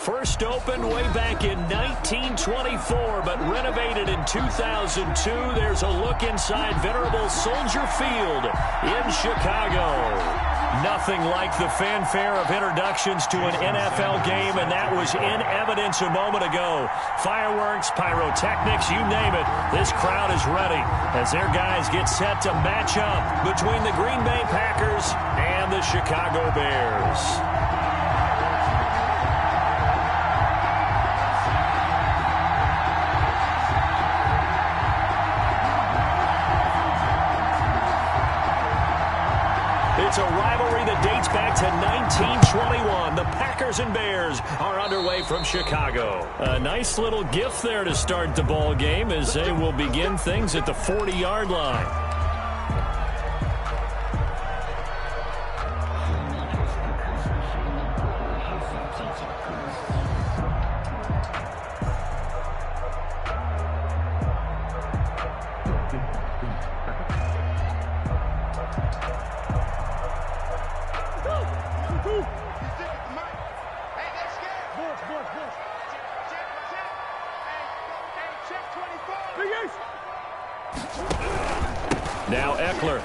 First opened way back in 1924, but renovated in 2002. There's a look inside venerable Soldier Field in Chicago. Nothing like the fanfare of introductions to an NFL game, and that was in evidence a moment ago. Fireworks, pyrotechnics, you name it. This crowd is ready as their guys get set to match up between the Green Bay Packers and the Chicago Bears. It's a rivalry that dates back to 1921. The Packers and Bears are underway from Chicago. A nice little gift there to start the ball game as they will begin things at the 40-yard line. Now Eckler.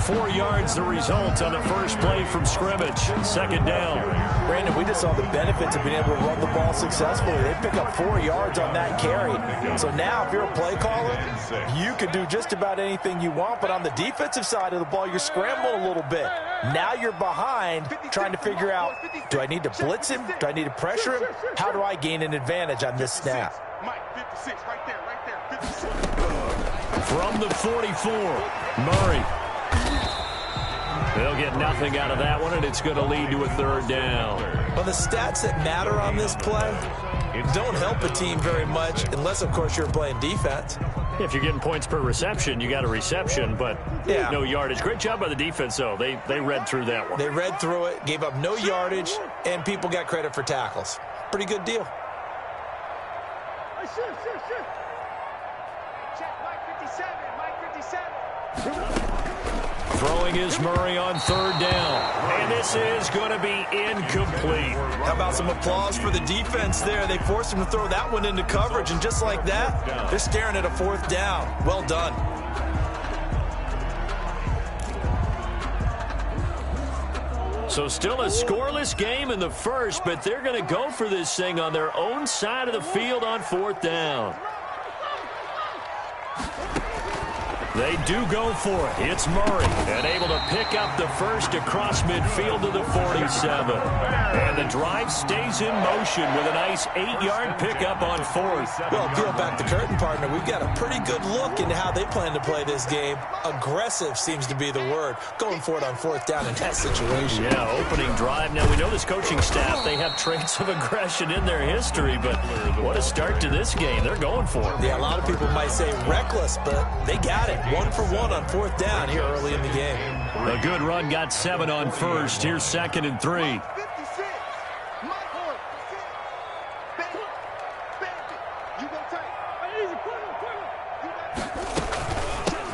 4 yards the result on the first play from scrimmage. Second down. Brandon, we just saw the benefits of being able to run the ball successfully. They pick up 4 yards on that carry. So now if you're a play caller, you can do just about anything you want. But on the defensive side of the ball, you're scrambling a little bit. Now you're behind trying to figure out, do I need to blitz him? Do I need to pressure him? How do I gain an advantage on this snap? Mike, 56, right there, 56. From the 44, Murray. They'll get nothing out of that one, and it's going to lead to a third down. Well, the stats that matter on this play don't help a team very much unless, of course, you're playing defense. If you're getting points per reception, you got a reception, but no yardage. Great job by the defense, though. They read through that one. They read through it, gave up no yardage, and people got credit for tackles. Pretty good deal. Check Mike 57. Throwing is Murray on third down. And this is going to be incomplete. How about some applause for the defense there? They forced him to throw that one into coverage, and just like that, they're staring at a fourth down. Well done. So still a scoreless game in the first, but they're going to go for this thing on their own side of the field on fourth down. They do go for it. It's Murray, and able to pick up the first across midfield to the 47. And the drive stays in motion with a nice 8-yard pickup on fourth. Well, peel back the curtain, partner. We've got a pretty good look into how they plan to play this game. Aggressive seems to be the word. Going for it on fourth down in that situation. Yeah, opening drive. Now, we know this coaching staff, they have traits of aggression in their history, but what a start to this game. They're going for it. Yeah, a lot of people might say reckless, but they got it. 1 for 1 on fourth down here early in the game. A good run got 7 on first. Here's 2nd and 3.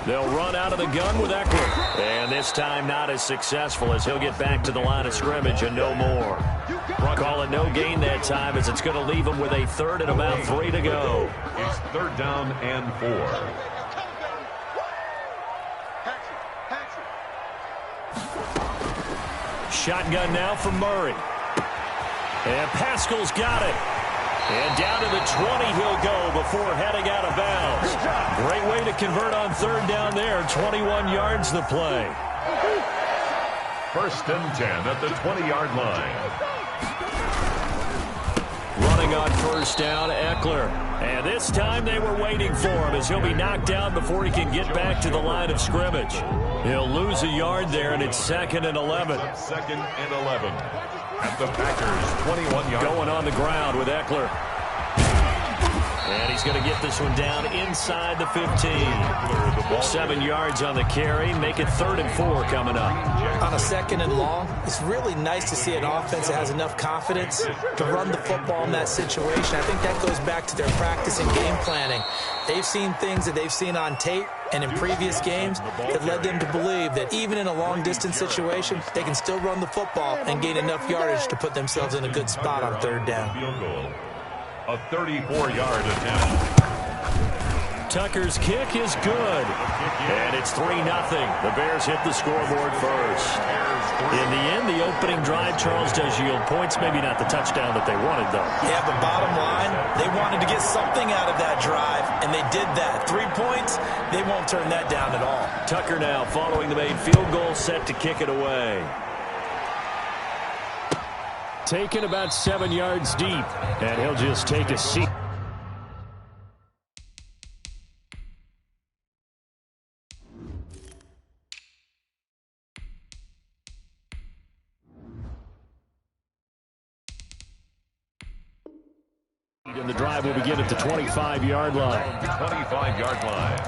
They'll run out of the gun with Eckler. And this time not as successful as he'll get back to the line of scrimmage and no more. Call it no gain that time as it's going to leave him with a third and about 3 to go. It's 3rd down and 4. Shotgun now for Murray. And Pascal's got it. And down to the 20 he'll go before heading out of bounds. Great way to convert on third down there. 21 yards the play. 1st and 10 at the 20-yard line. Running on first down, Eckler. And this time they were waiting for him as he'll be knocked down before he can get back to the line of scrimmage. He'll lose a yard there, and it's 2nd and 11. 2nd and 11 at the Packers' 21-yard line. Going on the ground with Eckler. And he's going to get this one down inside the 15. 7 yards on the carry. Make it 3rd and 4 coming up. On a 2nd and long, it's really nice to see an offense that has enough confidence to run the football in that situation. I think that goes back to their practice and game planning. They've seen things that they've seen on tape, And in previous games, it led them to believe that even in a long-distance situation, they can still run the football and gain enough yardage to put themselves in a good spot on third down. Field goal. A 34-yard attempt. Tucker's kick is good. And it's 3-0. The Bears hit the scoreboard first. In the end, the opening drive, Charles, does yield points. Maybe not the touchdown that they wanted, though. Yeah, but bottom line, they wanted to get something out of that drive, and they did that. 3 points, they won't turn that down at all. Tucker now following the made field goal, set to kick it away. Taken about 7 yards deep, and he'll just take a seat. And the drive will begin at the 25-yard line. 25-yard line.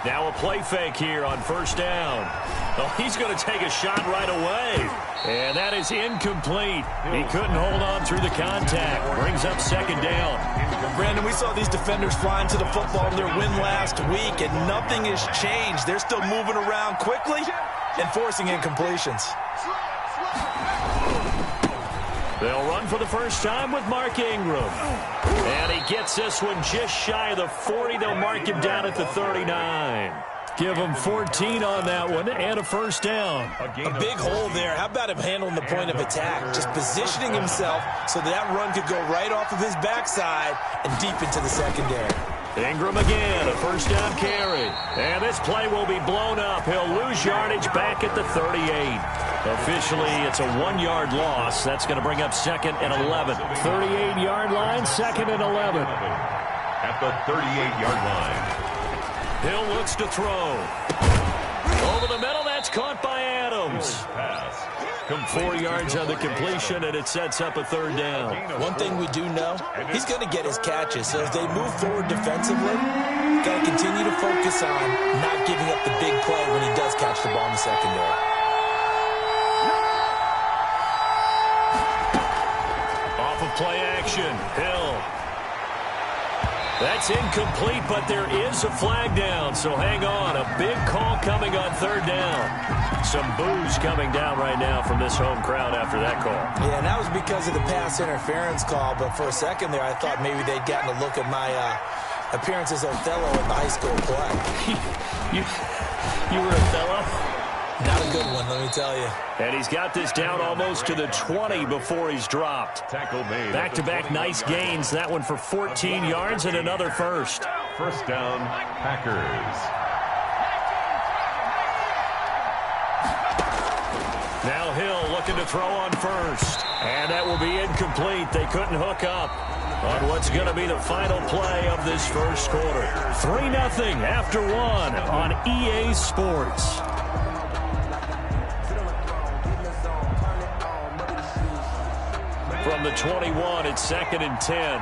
Now a play fake here on first down. Oh, he's going to take a shot right away. And that is incomplete. He couldn't hold on through the contact. Brings up second down. Brandon, we saw these defenders flying to the football in their win last week, and nothing has changed. They're still moving around quickly and forcing incompletions. They'll run for the first time with Mark Ingram. And he gets this one just shy of the 40. They'll mark him down at the 39. Give him 14 on that one and a first down. A big hole there. How about him handling the point of attack? Just positioning himself so that run could go right off of his backside and deep into the secondary. Ingram again, a first down carry. And this play will be blown up. He'll lose yardage back at the 38. Officially, it's a 1-yard loss. That's going to bring up second and 11. 38-yard line, second and 11. At the 38-yard line. Hill looks to throw. Over the middle, that's caught by Adams. 4 yards on the completion, and it sets up a third down. One thing we do know, he's going to get his catches. So as they move forward defensively, got to continue to focus on not giving up the big play when he does catch the ball in the secondary. Off of play action, Hill. That's incomplete, but there is a flag down, so hang on. A big call coming on third down. Some boos coming down right now from this home crowd after that call. Yeah, and that was because of the pass interference call, but for a second there I thought maybe they'd gotten a look at my appearance as Othello in the high school play. you were Othello? Not a good one, let me tell you. And he's got this down almost to the 20 before he's dropped. Tackle made. Back-to-back nice gains. That one for 14 yards and another first. First down, Packers. Now Hill looking to throw on first. And that will be incomplete. They couldn't hook up on what's going to be the final play of this first quarter. 3-0 after one on EA Sports. From the 21, it's second and 10.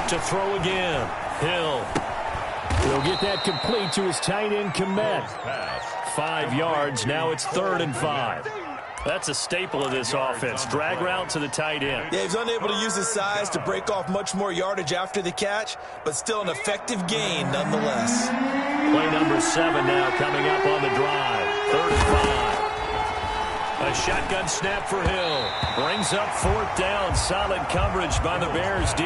To throw again. Hill. He'll get that complete to his tight end, Komet. 5 yards. Now it's 3rd and 5. That's a staple of this offense. Drag route to the tight end. Yeah, he's unable to use his size to break off much more yardage after the catch, but still an effective gain nonetheless. Play number 7 now coming up on the drive. 3rd and 5. A shotgun snap for Hill. Brings up 4th down. Solid coverage by the Bears D.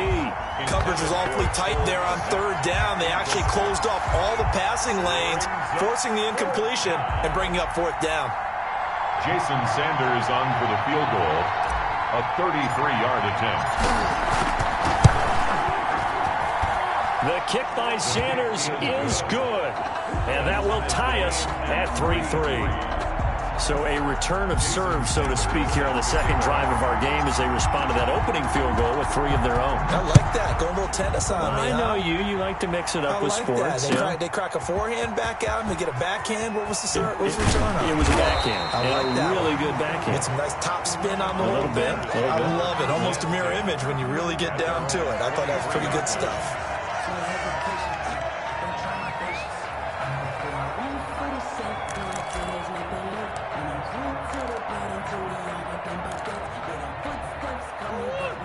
Coverage was awfully tight there on 3rd down. They actually closed off all the passing lanes, forcing the incompletion and bringing up 4th down. Jason Sanders on for the field goal. A 33-yard attempt. The kick by Sanders is good. And that will tie us at 3-3. So a return of serve, so to speak, here on the second drive of our game as they respond to that opening field goal with 3 of their own. I like that. Going a little tennis on me. I know you. You like to mix it up with sports. They crack a forehand back out and they get a backhand. What was the return on? It was a backhand. I like that. Really good backhand. Get some nice top spin on the whole thing. I love it. Almost a mirror image when you really get down to it. I thought that was pretty good stuff.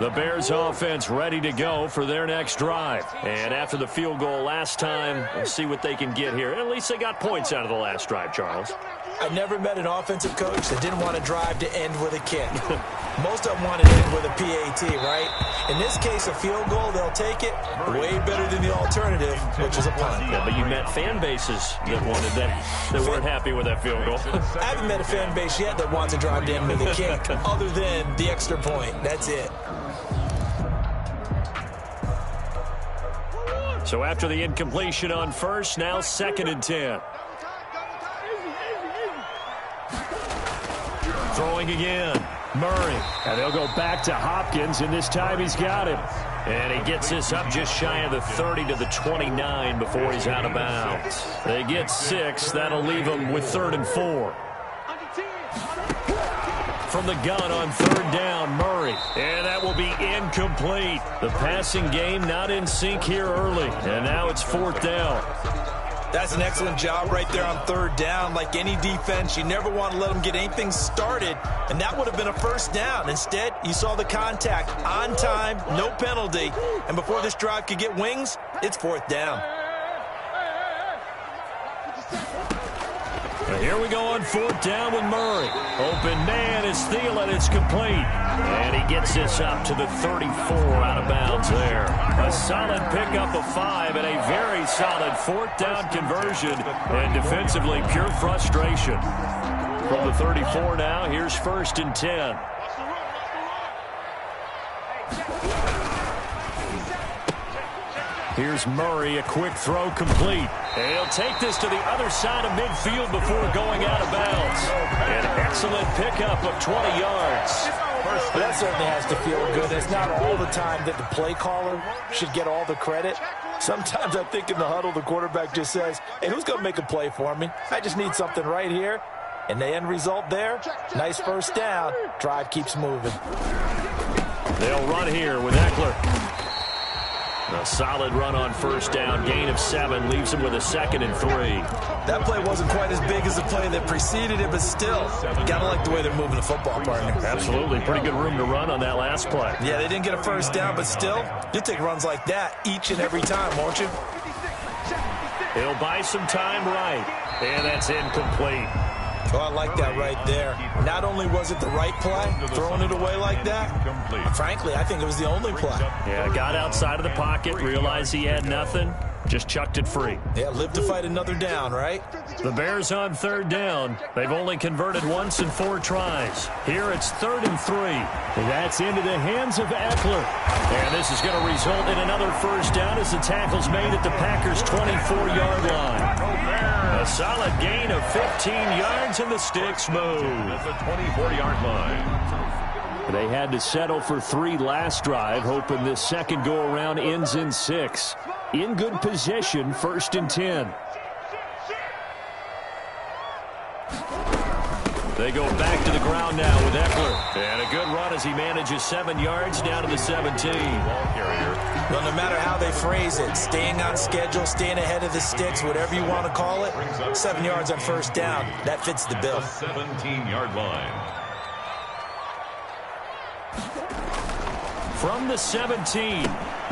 The Bears offense ready to go for their next drive. And after the field goal last time, we'll see what they can get here. At least they got points out of the last drive, Charles. I never met an offensive coach that didn't want to drive to end with a kick. Most of them want to end with a PAT, right? In this case, a field goal, they'll take it way better than the alternative, which is a punt. Yeah, but you met fan bases that wanted that weren't happy with that field goal. I haven't met a fan base yet that wants to drive to end with a kick, other than the extra point. That's it. So after the incompletion on first, now 2nd and 10. Throwing again, Murray. And they'll go back to Hopkins, and this time he's got him. And he gets this up just shy of the 30 to the 29 before he's out of bounds. They get 6. That'll leave them with 3rd and 4. From the gun on 3rd down, Murray. And that will be incomplete. The passing game not in sync here early. And now it's 4th down. That's an excellent job right there on 3rd down. Like any defense, you never want to let them get anything started, and that would have been a 1st down. Instead, you saw the contact on time, no penalty, and before this drive could get wings, it's 4th down. Here we go on 4th down with Murray. Open man is Thielen. It's complete. And he gets this up to the 34 out of bounds there. A solid pickup of 5 and a very solid 4th down conversion. And defensively, pure frustration. From the 34 now, here's 1st and 10. Here's Murray, a quick throw complete. And he'll take this to the other side of midfield before going out of bounds. An excellent pickup of 20 yards. That certainly has to feel good. It's not all the time that the play caller should get all the credit. Sometimes I think in the huddle, the quarterback just says, hey, who's going to make a play for me? I just need something right here. And the end result there, nice 1st down. Drive keeps moving. They'll run here with Eckler. A solid run on 1st down. Gain of 7 leaves him with a 2nd and 3. That play wasn't quite as big as the play that preceded it, but still, gotta like the way they're moving the football, partner. Absolutely. Pretty good room to run on that last play. Yeah, they didn't get a 1st down, but still, you'll take runs like that each and every time, won't you? He'll buy some time right. And that's incomplete. Oh, I like that right there. Not only was it the right play, throwing it away like that, frankly, I think it was the only play. Yeah, got outside of the pocket, realized he had nothing, just chucked it free. Yeah, live to fight another down, right? The Bears on 3rd down. They've only converted once in 4 tries. Here it's 3rd and 3. That's into the hands of Eckler. And this is going to result in another 1st down as the tackle's made at the Packers' 24-yard line. A solid gain of 15 yards and the sticks move. At the 24-yard line. They had to settle for 3 last drive, hoping this second go-around ends in 6. In good position, 1st and 10. They go back to the ground now with Eckler. And a good run as he manages 7 yards down to the 17. Well, no matter how they phrase it, staying on schedule, staying ahead of the sticks, whatever you want to call it, 7 yards on 1st down, that fits the bill. 17-yard line. From the 17,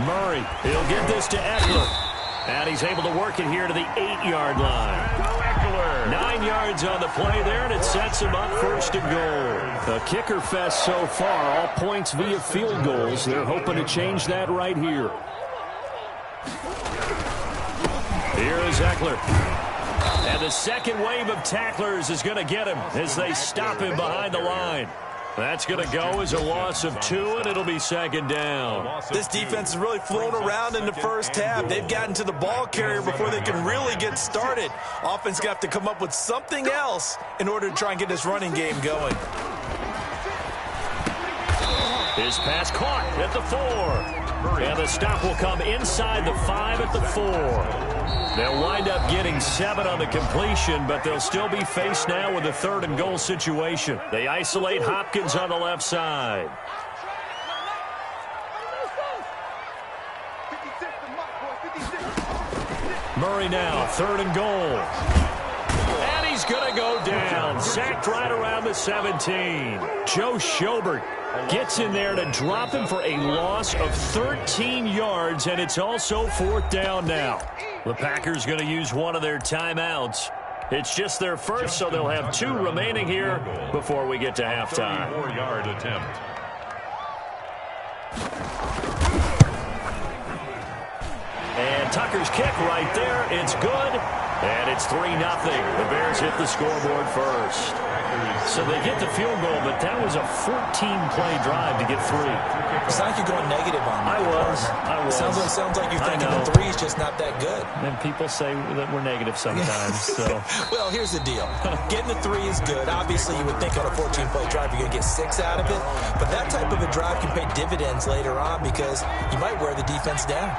Murray. He'll get this to Eckler. And he's able to work it here to the 8-yard line. 9 yards on the play there, and it sets him up 1st and goal. A kicker fest so far, all points via field goals. They're hoping to change that right here. Here is Eckler. And the second wave of tacklers is going to get him as they stop him behind the line. That's going to go as a loss of 2, and it'll be 2nd down. This defense is really flown around in the 1st half. They've gotten to the ball carrier before they can really get started. Offense got to come up with something else in order to try and get this running game going. His pass caught at the 4. And the stop will come inside the 5 at the 4. They'll wind up getting 7 on the completion, but they'll still be faced now with a 3rd and goal situation. They isolate Hopkins on the left side. Murray now, 3rd and goal. And he's going to go down. Sacked right around the 17. Joe Schobert gets in there to drop him for a loss of 13 yards, and it's also 4th down now. The Packers going to use one of their timeouts. It's just their first, so they'll have 2 remaining here before we get to halftime. 4-yard attempt. And Tucker's kick right there. It's good. And it's 3-0. The Bears hit the scoreboard first. So they get the field goal, but that was a 14-play drive to get 3. It's not like you're going negative on that. I was. Sounds like you're thinking the 3 is just not that good. And people say that we're negative sometimes. So. Well, here's the deal. Getting the 3 is good. Obviously, you would think on a 14-play drive you're going to get 6 out of it. But that type of a drive can pay dividends later on because you might wear the defense down.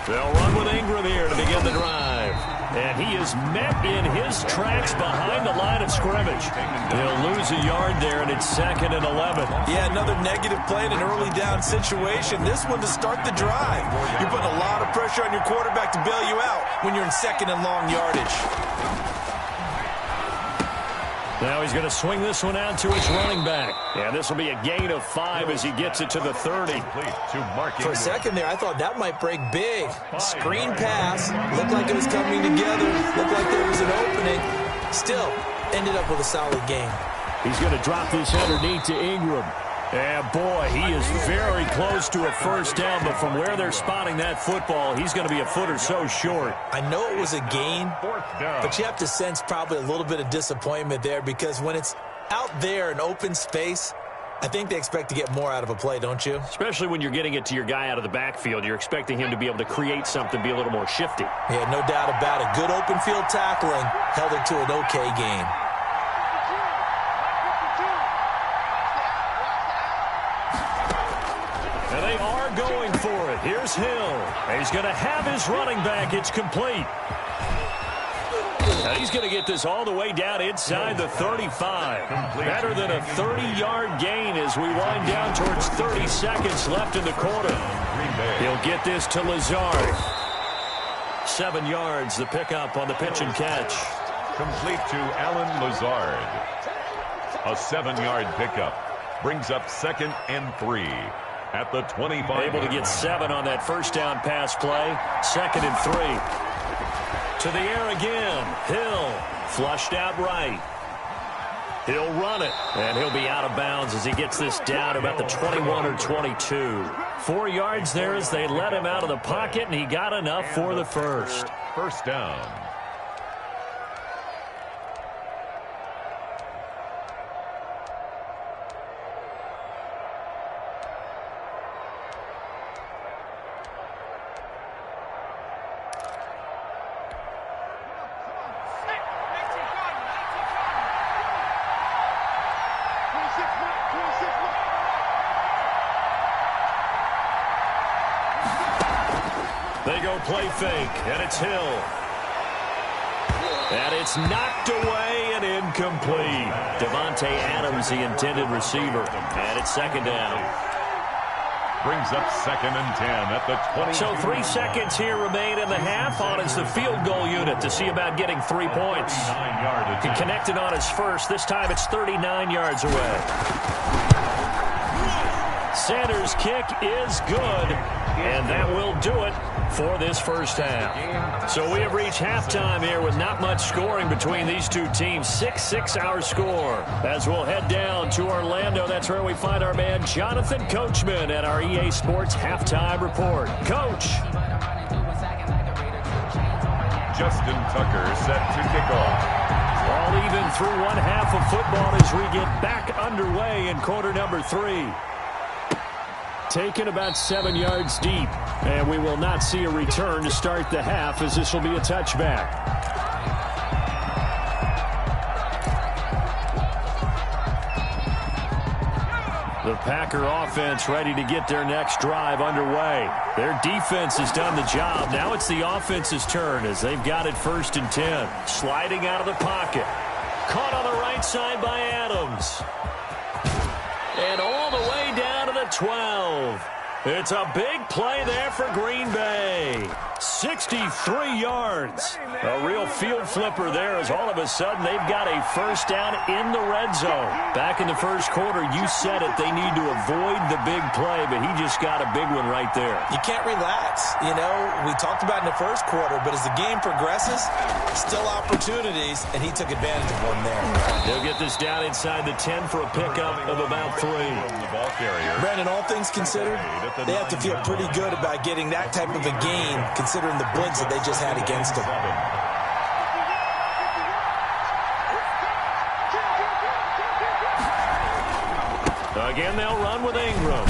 They'll run with Ingram here to begin the drive. And he is met in his tracks behind the line of scrimmage. They'll lose a yard there, and it's 2nd and 11. Yeah, another negative play in an early down situation. This one to start the drive. You're putting a lot of pressure on your quarterback to bail you out when you're in 2nd and long yardage. Now he's going to swing this one out to his running back. And this will be a gain of 5 as he gets it to the 30. For a second there, I thought that might break big. Screen pass. Looked like it was coming together. Looked like there was an opening. Still, ended up with a solid gain. He's going to drop this underneath to Ingram. And, boy, he is very close to a first down, but from where they're spotting that football, he's going to be a foot or so short. I know it was a gain, but you have to sense probably a little bit of disappointment there because when it's out there in open space, I think they expect to get more out of a play, don't you? Especially when you're getting it to your guy out of the backfield. You're expecting him to be able to create something, be a little more shifty. Yeah, no doubt about it. Good open field tackling held it to an okay gain. And they are going for it. Here's Hill. He's going to have his running back. It's complete. And he's going to get this all the way down inside the 35. Better than a 30-yard gain as we wind down towards 30 seconds left in the quarter. He'll get this to Lazard. 7 yards, the pickup on the pitch and catch. Complete to Alan Lazard. A 7-yard pickup brings up 2nd and 3. At the 25. Able to get 7 on that first down pass play. 2nd and 3. To the air again. Hill flushed out right. He'll run it. And he'll be out of bounds as he gets this down about the 21 or 22. 4 yards there as they let him out of the pocket, and he got enough for the first. First down. They go play fake, and it's Hill. And it's knocked away and incomplete. Devontae Adams, the intended receiver. And it's 2nd down. Brings up 2nd and 10 at the 20. So 3 seconds here remain in the half. On is the field goal unit to see about getting 3 points. He connected on his first. This time it's 39 yards away. Sanders' kick is good, and that will do it for this first half. So we have reached halftime here with not much scoring between these two teams. 6-6 our score. As we'll head down to Orlando, that's where we find our man Jonathan Coachman at our EA Sports Halftime Report. Coach. Justin Tucker set to kick off. All even through one half of football as we get back underway in quarter number 3. Taken about 7 yards deep, and we will not see a return to start the half as this will be a touchback. The Packer offense ready to get their next drive underway. Their defense has done the job. Now it's the offense's turn as they've got it 1st and 10. Sliding out of the pocket. Caught on the right side by Adams. And all the way down to the 12. It's a big play there for Green Bay. 63 yards. A real field flipper there as all of a sudden they've got a first down in the red zone. Back in the first quarter, you said it, they need to avoid the big play, but he just got a big one right there. You can't relax. You know, we talked about in the first quarter, but as the game progresses, still opportunities, and he took advantage of one there. They'll get this down inside the 10 for a pickup of about 3. Brandon, all things considered, they have to feel pretty good about getting that type of a gain, considering the blitz that they just had against them. Again, they'll run with Ingram.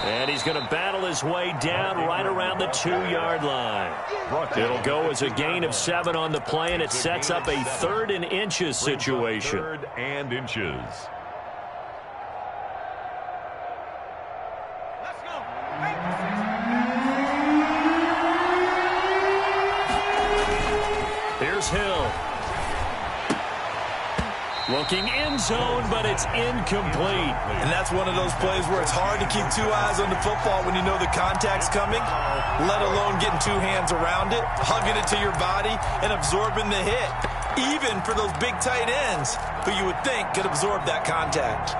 And he's going to battle his way down right around the 2-yard line. It'll go as a gain of 7 on the play, and it sets up a 3rd and inches situation. 3rd and inches. Here's Hill. Looking end zone, but it's incomplete. And that's one of those plays where it's hard to keep 2 eyes on the football when you know the contact's coming, let alone getting 2 hands around it, hugging it to your body, and absorbing the hit. Even for those big tight ends who you would think could absorb that contact.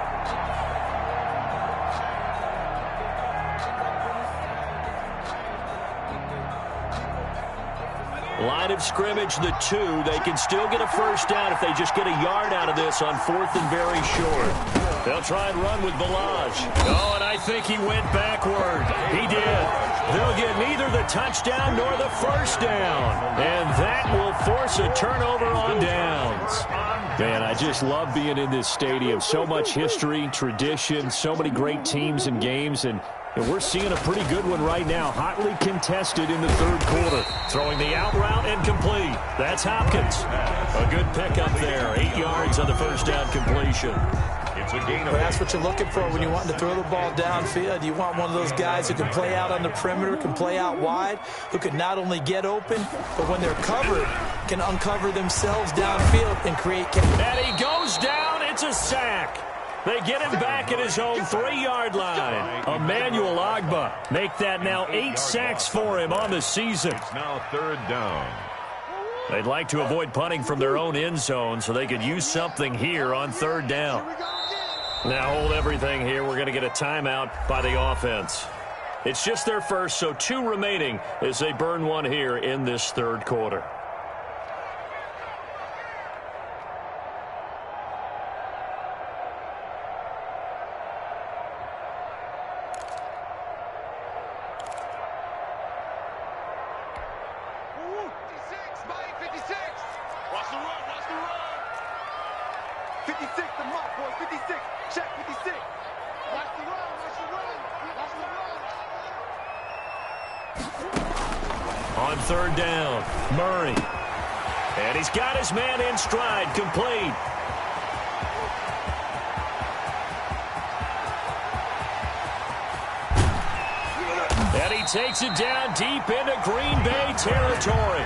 Line of scrimmage, the 2. They can still get a first down if they just get a yard out of this on 4th and very short. They'll try and run with Balaj. Oh, and I think he went backward. He did. They'll get neither the touchdown nor the first down. And that will force a turnover on downs. Man, I just love being in this stadium. So much history, tradition, so many great teams and games, and we're seeing a pretty good one right now, hotly contested in the 3rd quarter. Throwing the out route and complete. That's Hopkins. A good pickup there. 8 yards on the first down completion. It's a gain of But that's what you're looking for when you want to throw the ball downfield. You want one of those guys who can play out on the perimeter, can play out wide, who can not only get open, but when they're covered, can uncover themselves downfield and create. And he goes down. It's a sack. They get him back at his own 3-yard line. Emmanuel Ogbah make that now 8 sacks for him on the season. It's now 3rd down. They'd like to avoid punting from their own end zone so they could use something here on 3rd down. Now hold everything here. We're going to get a timeout by the offense. It's just their first, so 2 remaining as they burn one here in this 3rd quarter. On 3rd down, Murray. And he's got his man in stride, complete. And he takes it down deep into Green Bay territory.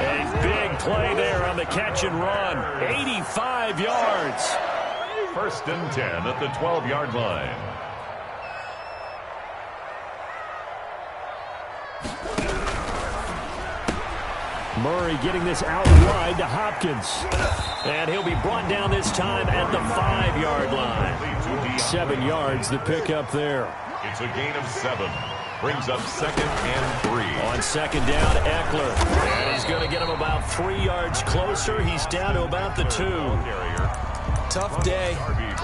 A big play there on the catch and run. 85 yards. 1st and 10 at the 12-yard line. Murray getting this out wide to Hopkins. And he'll be brought down this time at the 5-yard line. 7 yards, the pickup there. It's a gain of 7. Brings up 2nd and 3. On 2nd down, Eckler. And he's going to get him about 3 yards closer. He's down to about the 2. Tough day,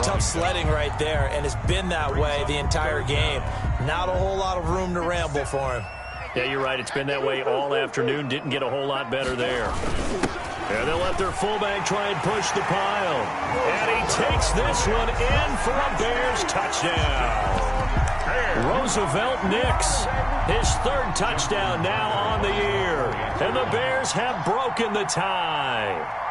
tough sledding right there, and it's been that way the entire game. Not a whole lot of room to ramble for him. Yeah, you're right. It's been that way all afternoon. Didn't get a whole lot better there. And they'll let their fullback try and push the pile. And he takes this one in for a Bears touchdown. Roosevelt Nix, his 3rd touchdown now on the year. And the Bears have broken the tie.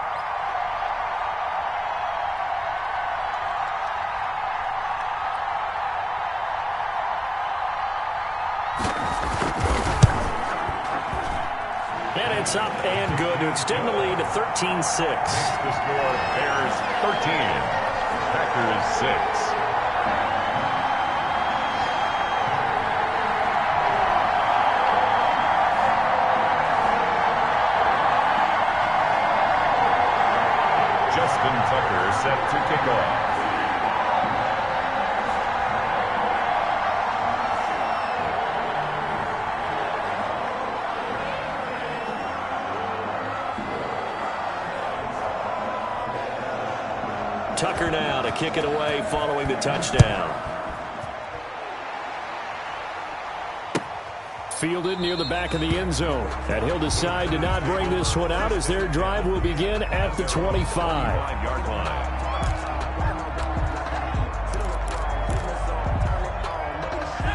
And it's up and good to extend the lead to 13-6. The score, Bears 13, Packers 6. Tucker now to kick it away following the touchdown. Fielded near the back of the end zone. And he'll decide to not bring this one out as their drive will begin at the 25-yard line.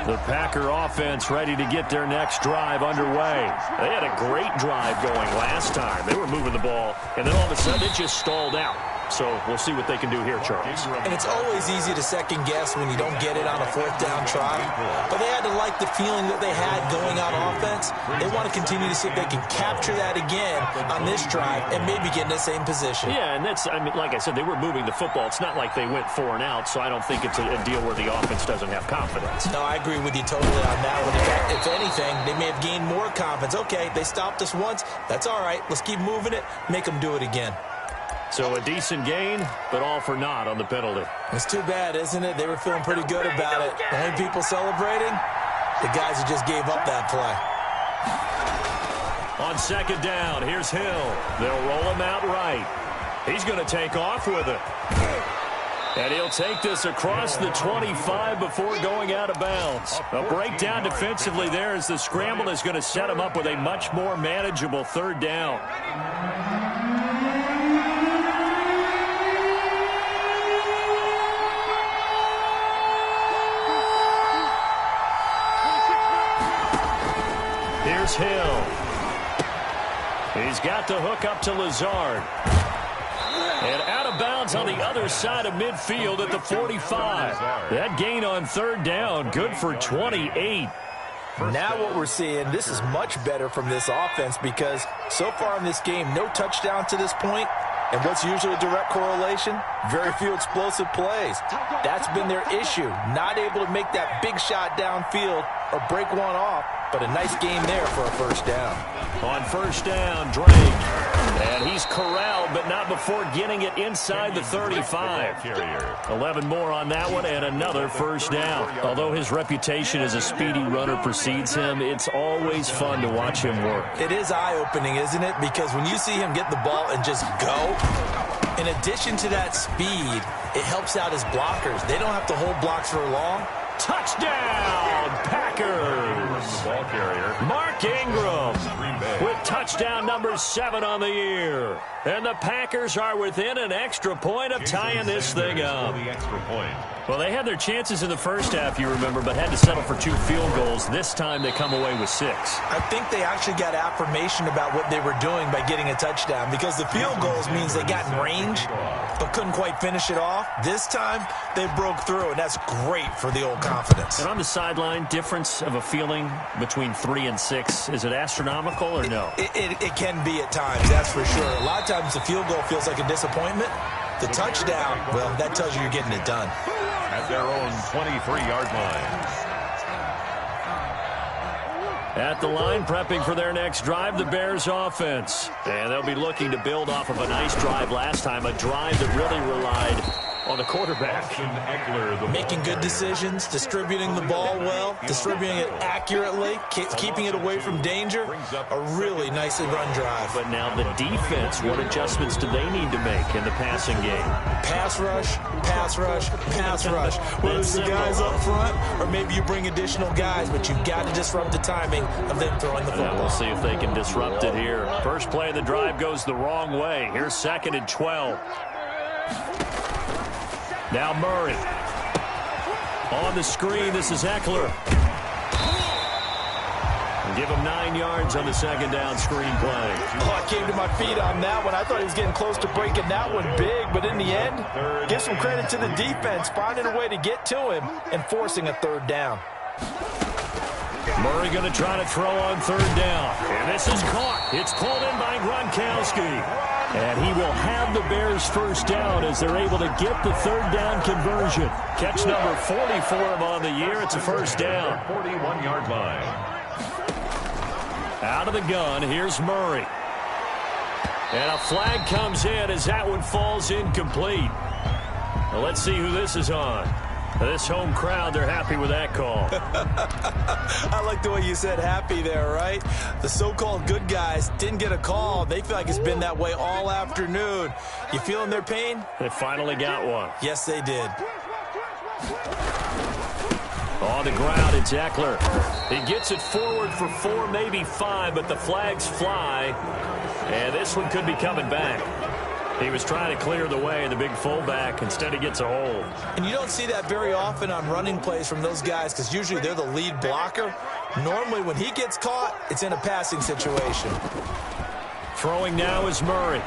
The Packer offense ready to get their next drive underway. They had a great drive going last time. They were moving the ball, and then all of a sudden it just stalled out. So we'll see what they can do here, Charles. And it's always easy to second guess when you don't get it on a fourth down try. But they had to like the feeling that they had going on offense. They want to continue to see if they can capture that again on this drive and maybe get in the same position. Yeah, and that's, I mean, like I said, they were moving the football. It's not like they went 4 and out, so I don't think it's a deal where the offense doesn't have confidence. No, I agree with you totally on that one. If anything, they may have gained more confidence. Okay, they stopped us once. That's all right. Let's keep moving it. Make them do it again. So a decent gain, but all for naught on the penalty. It's too bad, isn't it? They were feeling pretty good about it. The only people celebrating, the guys who just gave up that play. On second down, here's Hill. They'll roll him out right. He's going to take off with it. And he'll take this across the 25 before going out of bounds. A breakdown defensively there as the scramble is going to set him up with a much more manageable third down. Here's Hill. He's got the hook up to Lazard. And out of bounds on the other side of midfield at the 45. That gain on third down, good for 28. Now what we're seeing, this is much better from this offense because so far in this game, no touchdown to this point. And what's usually a direct correlation? Very few explosive plays. That's been their issue. Not able to make that big shot downfield or break one off, but a nice game there for a first down. On first down, Drake. And he's corralled, but not before getting it inside the 35. 11 more on that one, and another first down. Although his reputation as a speedy runner precedes him, it's always fun to watch him work. It is eye-opening, isn't it? Because when you see him get the ball and just go, in addition to that speed, it helps out his blockers. They don't have to hold blocks for long. Touchdown, Packers! Ball carrier, Mark Ingram with touchdown number 7 on the year. And the Packers are within an extra point of tying this thing up. Well, they had their chances in the first half, you remember, but had to settle for 2 field goals. This time they come away with 6. I think they actually got affirmation about what they were doing by getting a touchdown because the field goals means they got in range but couldn't quite finish it off. This time they broke through, and that's great for the old confidence. And on the sideline, difference of a feeling between 3 and 6, is it astronomical or no? It can be at times, that's for sure. A lot of times the field goal feels like a disappointment. The touchdown, well, that tells you you're getting it done. At their own 23-yard line. At the line, prepping for their next drive, the Bears offense. And they'll be looking to build off of a nice drive last time, a drive that really relied on the quarterback. Making good decisions, distributing the ball well, distributing it accurately, keeping it away from danger. A really nicely run drive. But now the defense, what adjustments do they need to make in the passing game? Pass rush, pass rush, pass rush. Whether it's the guys up front or maybe you bring additional guys, but you've got to disrupt the timing of them throwing the football. We'll see if they can disrupt it here. First play of the drive goes the wrong way. Here's 2nd and 12. Now Murray. On the screen, this is Eckler. Give him 9 yards on the 2nd down screen play. Oh, I came to my feet on that one. I thought he was getting close to breaking that one big, but in the end, give some credit to the defense, finding a way to get to him and forcing a 3rd down. Murray going to try to throw on 3rd down. And this is caught. It's pulled in by Gronkowski. And he will have the Bears first down as they're able to get the 3rd down conversion. Catch number 40 for him on the year. It's a first down. 41-yard line. Out of the gun, here's Murray. And a flag comes in as that one falls incomplete. Well, let's see who this is on. This home crowd, they're happy with that call. I like the way you said happy there, right? The so-called good guys didn't get a call. They feel like it's been that way all afternoon. You feeling their pain? They finally got one. Yes, they did. On the ground, it's Eckler. He gets it forward for 4, maybe 5, but the flags fly. And this one could be coming back. He was trying to clear the way, the big fullback. Instead, he gets a hold. And you don't see that very often on running plays from those guys because usually they're the lead blocker. Normally, when he gets caught, it's in a passing situation. Throwing now is Murray.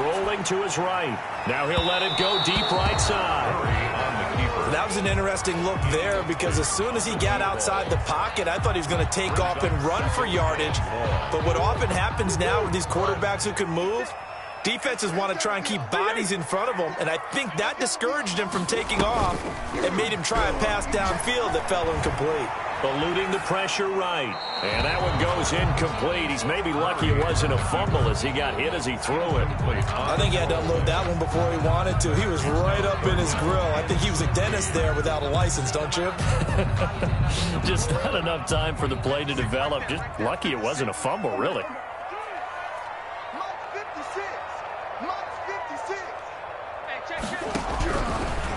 Rolling to his right. Now he'll let it go deep right side. That was an interesting look there because as soon as he got outside the pocket, I thought he was going to take off and run for yardage. But what often happens now with these quarterbacks who can move, defenses want to try and keep bodies in front of them, and I think that discouraged him from taking off and made him try a pass downfield that fell incomplete. Eluding the pressure right. And that one goes incomplete. He's maybe lucky it wasn't a fumble as he got hit as he threw it. I think he had to unload that one before he wanted to. He was right up in his grill. I think he was a dentist there without a license, don't you? Just not enough time for the play to develop. Just lucky it wasn't a fumble, really.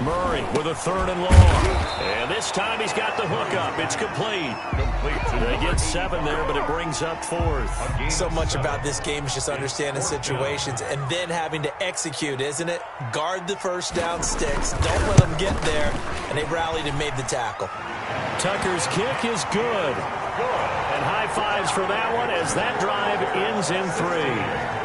Murray with a 3rd and long. And this time he's got the hook up. It's complete. They get 7 there, but it brings up 4th. So much about this game is just understanding situations and then having to execute, isn't it? Guard the first down sticks. Don't let them get there. And they rallied and made the tackle. Tucker's kick is good. And high fives for that one as that drive ends in 3.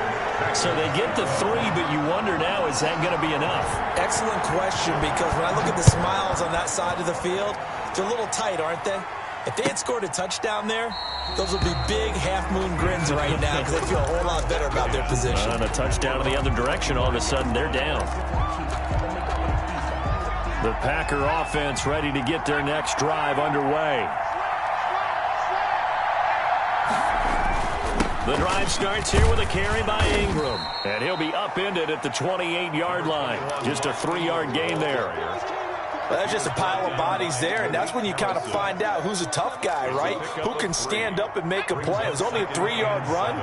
So they get the 3, but you wonder now, is that going to be enough? Excellent question, because when I look at the smiles on that side of the field, they're a little tight, aren't they? If they had scored a touchdown there, those would be big half-moon grins right now because they feel a whole lot better about their position. And a touchdown in the other direction, all of a sudden they're down. The Packer offense ready to get their next drive underway. The drive starts here with a carry by Ingram. And he'll be upended at the 28-yard line. Just a 3-yard gain there. Well, that's just a pile of bodies there, and that's when you kind of find out who's a tough guy, right? Who can stand up and make a play. It was only a 3-yard run,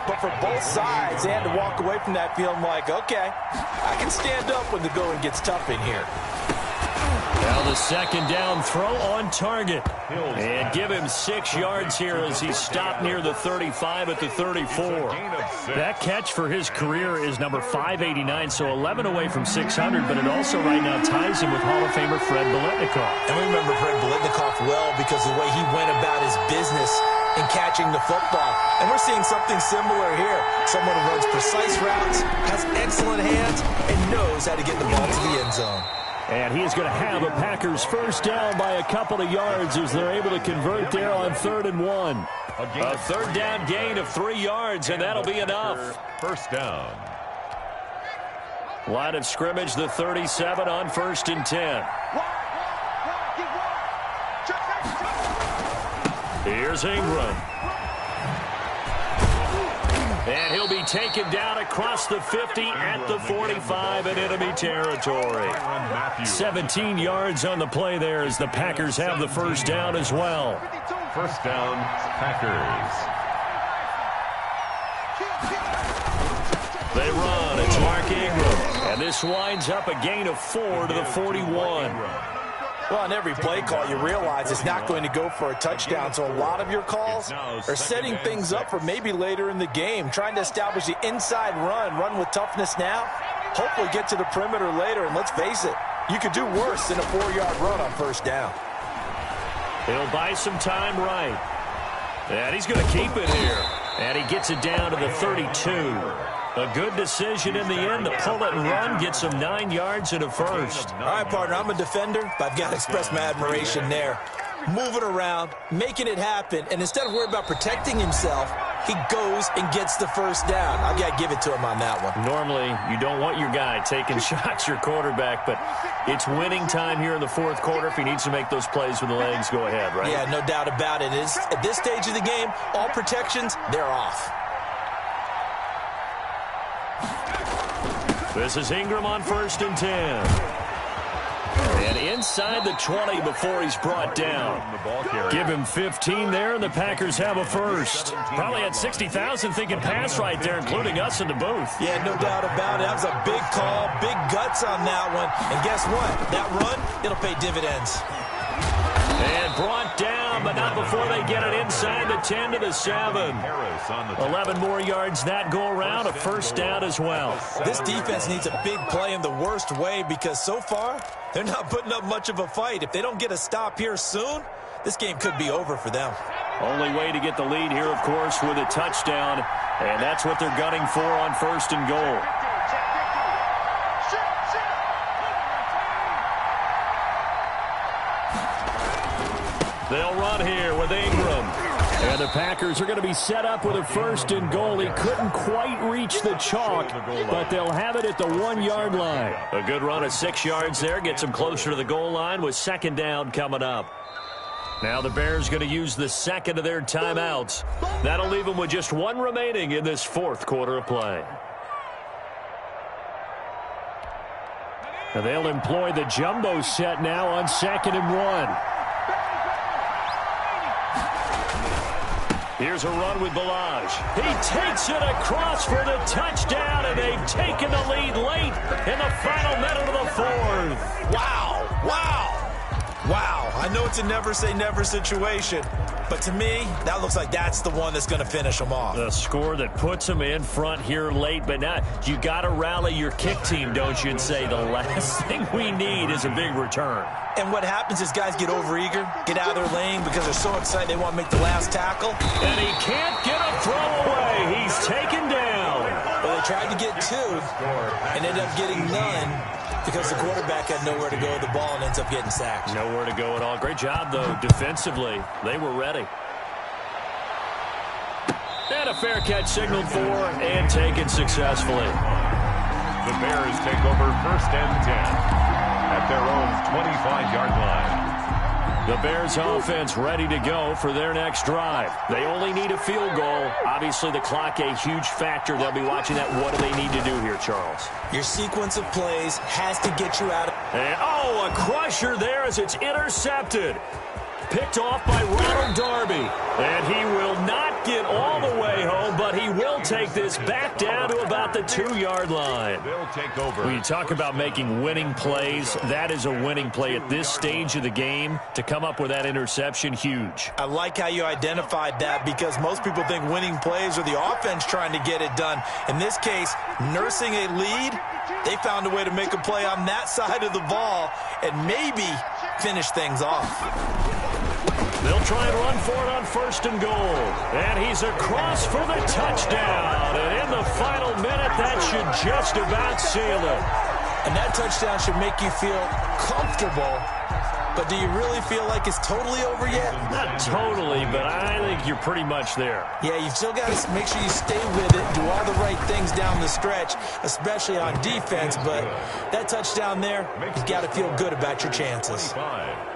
but for both sides, they had to walk away from that feeling like, okay, I can stand up when the going gets tough in here. Now the second down throw on target. And give him 6 yards here as he's stopped near the 35 at the 34. That catch for his career is number 589, so 11 away from 600, but it also right now ties him with Hall of Famer Fred Biletnikoff. And we remember Fred Biletnikoff well because of the way he went about his business in catching the football. And we're seeing something similar here. Someone who runs precise routes, has excellent hands, and knows how to get the ball to the end zone. And he is going to have a Packers first down by a couple of yards as they're able to convert there on 3rd and 1. A third down gain of 3 yards, and that'll be enough. First down. Line of scrimmage, the 37 on 1st and 10. Here's Ingram. And he'll be taken down across the 50 at the 45 in enemy territory. 17 yards on the play there as the Packers have the first down as well. First down, Packers. They run. It's Mark Ingram. And this winds up a gain of 4 to the 41. Well, on every play call, you realize it's not going to go for a touchdown, so a lot of your calls are setting things up for maybe later in the game, trying to establish the inside run with toughness now, hopefully get to the perimeter later, and let's face it, you could do worse than a 4-yard run on first down. He'll buy some time right. And he's going to keep it here. And he gets it down to the 32. A good decision in the end to pull it and run, get some 9 yards and a first. All right, partner, I'm a defender, but I've got to express my admiration there. Moving around, making it happen, and instead of worrying about protecting himself, he goes and gets the first down. I've got to give it to him on that one. Normally, you don't want your guy taking shots, your quarterback, but it's winning time here in the 4th quarter. If he needs to make those plays with the legs, go ahead, right? Yeah, no doubt about it. At this stage of the game, all protections, they're off. This is Ingram on 1st and 10. And inside the 20 before he's brought down. Give him 15 there, and the Packers have a first. Probably had 60,000 thinking pass right there, including us in the booth. Yeah, no doubt about it. That was a big call, big guts on that one. And guess what? That run, it'll pay dividends. And brought down, but not before they get it inside the 10 to the 7. 11 more yards that go around, a first down as well. This defense needs a big play in the worst way because so far, they're not putting up much of a fight. If they don't get a stop here soon, this game could be over for them. Only way to get the lead here, of course, with a touchdown, and that's what they're gunning for on first and goal. They'll run here with Ingram. And the Packers are going to be set up with a first and goal. He couldn't quite reach the chalk, but they'll have it at the 1-yard line. A good run of 6 yards there. Gets them closer to the goal line with second down coming up. Now the Bears going to use the second of their timeouts. That'll leave them with just one remaining in this fourth quarter of play. Now they'll employ the jumbo set now on 2nd and 1. Here's a run with Balaj. He takes it across for the touchdown, and they've taken the lead late in the final minute of the fourth. Wow, wow, wow. I know it's a never-say-never situation, but to me, that looks like that's the one that's going to finish them off. The score that puts them in front here late, but now you got to rally your kick team, don't you, and say the last thing we need is a big return. And what happens is guys get overeager, get out of their lane because they're so excited they want to make the last tackle. And he can't get a throw away. He's taken down. Well, they tried to get 2 and ended up getting none because the quarterback had nowhere to go with the ball and ends up getting sacked. Nowhere to go at all. Great job, though, defensively. They were ready. And a fair catch signaled for and taken successfully. The Bears take over first and 10. At their own 25-yard line. The Bears offense ready to go for their next drive. They only need a field goal. Obviously, the clock a huge factor. They'll be watching that. What do they need to do here, Charles? Your sequence of plays has to get you out of... And, a crusher there as it's intercepted. Picked off by Ronald Darby. And he will not get all the way home, but he will take this back down to about the 2-yard line. They'll take over. When you talk about making winning plays, that is a winning play at this stage of the game. To come up with that interception, huge. I like how you identified that because most people think winning plays are the offense trying to get it done. In this case, nursing a lead, they found a way to make a play on that side of the ball and maybe finish things off. They'll try and run for it on first and goal. And he's across for the touchdown. And in the final minute, that should just about seal it. And that touchdown should make you feel comfortable. But do you really feel like it's totally over yet? Not totally, but I think you're pretty much there. Yeah, you've still got to make sure you stay with it, do all the right things down the stretch, especially on defense. But that touchdown there, you've got to feel good about your chances.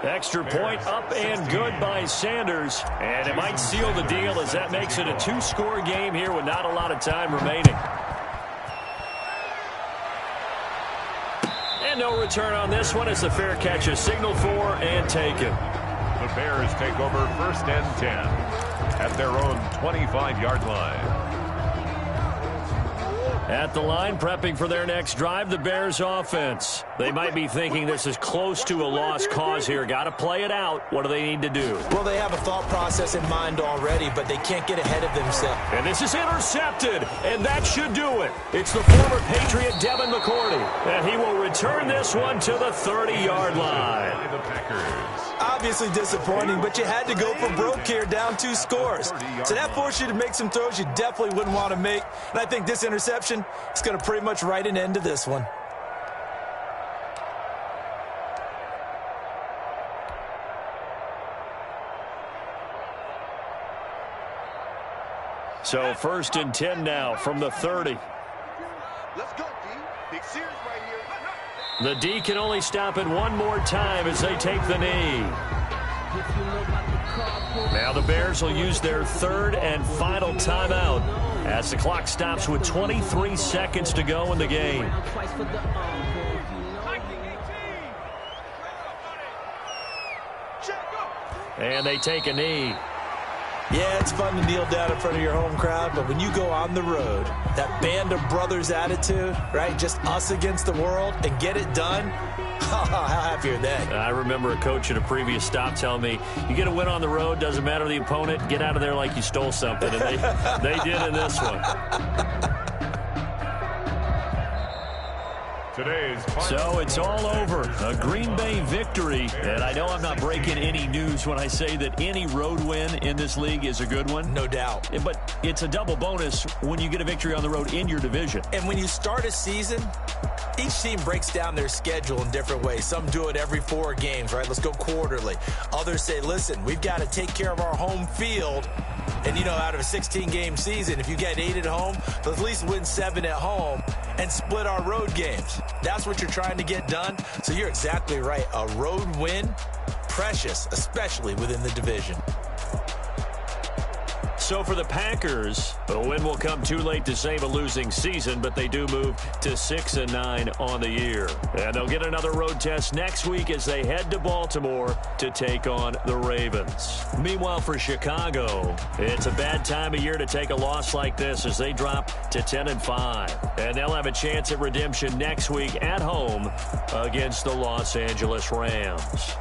Extra point up and good by Sanders. And it might seal the deal as that makes it a 2-score game here with not a lot of time remaining. And no return on this one as the fair catch is signaled for and taken. The Bears take over first and 10 at their own 25-yard line. At the line, prepping for their next drive, the Bears offense. They might be thinking this is close to a lost cause here. Got to play it out. What do they need to do? Well, they have a thought process in mind already, but they can't get ahead of themselves. And this is intercepted, and that should do it. It's the former Patriot Devin McCourty, and he will return this one to the 30-yard line. The Packers. Obviously disappointing, but you had to go for broke here, down 2 scores. So that forced you to make some throws you definitely wouldn't want to make. And I think this interception is going to pretty much write an end to this one. So first and 10 now from the 30. Let's go, D. Big series right here. The D can only stop it one more time as they take the knee. Now the Bears will use their third and final timeout as the clock stops with 23 seconds to go in the game. And they take a knee. Yeah, it's fun to kneel down in front of your home crowd, but when you go on the road, that band of brothers attitude, right, just us against the world, and get it done, how happy are they? I remember a coach at a previous stop telling me, you get a win on the road, doesn't matter the opponent, get out of there like you stole something. And they did in this one. So it's all over. A Green Bay victory. And I know I'm not breaking any news when I say that any road win in this league is a good one. No doubt. But it's a double bonus when you get a victory on the road in your division. And when you start a season, each team breaks down their schedule in different ways. Some do it every 4 games, right? Let's go quarterly. Others say, listen, we've got to take care of our home field. And, you know, out of a 16-game season, if you get 8 at home, let's at least win 7 at home and split our road games. That's what you're trying to get done. So you're exactly right. A road win, precious, especially within the division. So for the Packers, the win will come too late to save a losing season, but they do move to 6-9 on the year. And they'll get another road test next week as they head to Baltimore to take on the Ravens. Meanwhile, for Chicago, it's a bad time of year to take a loss like this as they drop to 10-5. And they'll have a chance at redemption next week at home against the Los Angeles Rams.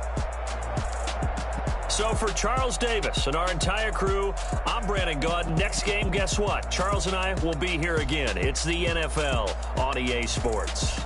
So for Charles Davis and our entire crew, I'm Brandon Gaudin. Next game, guess what? Charles and I will be here again. It's the NFL on EA Sports.